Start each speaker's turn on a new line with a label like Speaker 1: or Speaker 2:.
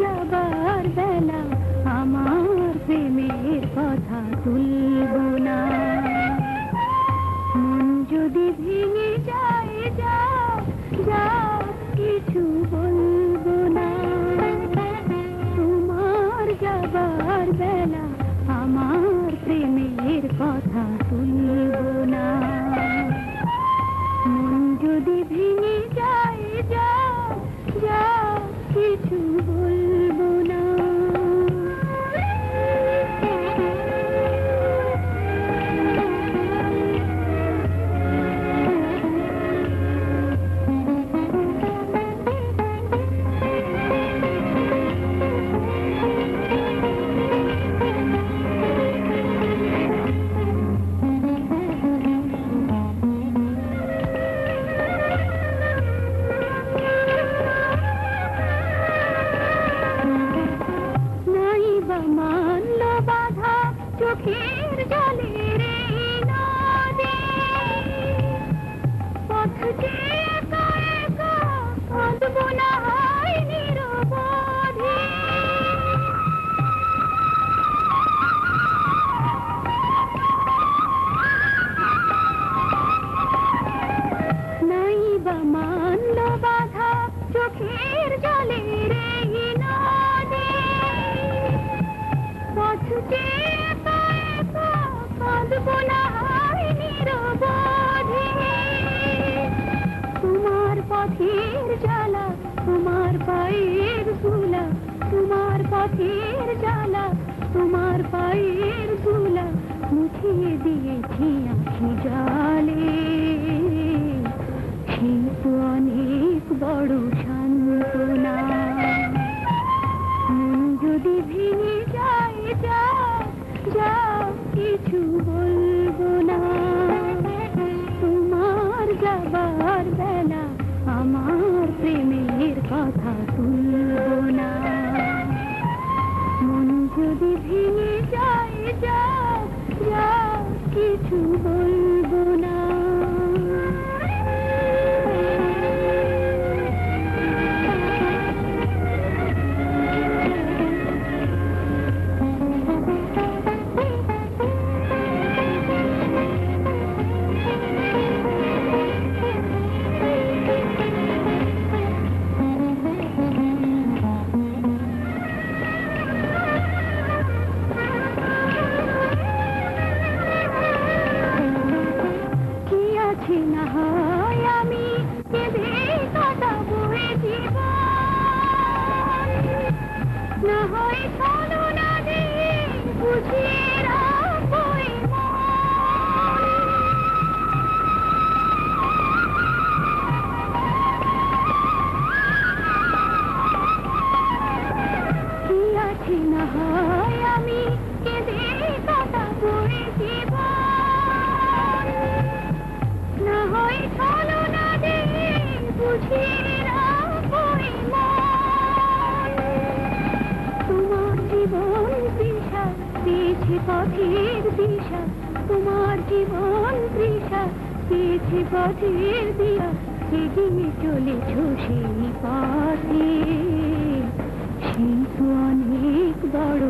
Speaker 1: যাবার বেলা আমার প্রেমের কথা তুলব না। মন যদি ভেঙে যায় যাও যাও, কিছু বলবো না। তোমার যাবার বেলা আমার প্রেমের কথা তুলব না। মন যদি ভেঙে যায় যাও যাও, কিছু বলবো না। মানলো বাধা চোখের জলের নদী, পথ চেয়ে একা একা কাঁদবো না হয় নিরবধি। নাই বা মানলো বাধা চোখের জলের নদী, পথ চেয়ে একা একা কাঁদবো না হয় নিরবধি। তোমার পথের জ্বালা, তোমার পায়ের ধুলা, তোমার পথের জ্বালা, তোমার পায়ের ধুলা মুছিয়ে দিয়েছি আঁখি জলে। সে তো অনেক বড় সান্ত্বনা। মন যদি ভেঙে যায় যাও যাও, কিছু বলবো না। তোমার যাবার বেলা আমার প্রেমের কথা তুলব না। মন যদি ভেঙে যায় যাও যাও, কিছু বলবো না। না হয় আমি কেঁদে কাটাবো এ জীবন, না হয় ছলনা দিয়ে বুঝিয়ে রাখবো এ মন। কি আছে না হয় আমি কেঁদে কাটাবো এ জীবন, না হয় ছলনা দিয়ে বুঝিয়ে রাখবো এ মন। তোমার জীবন তৃষা পেয়েছে পথের দিশা, তোমার জীবন তৃষা পেয়েছে পথের দিয়া, এগিয়ে চলেছ সেই পথে। সেই তো অনেক বড়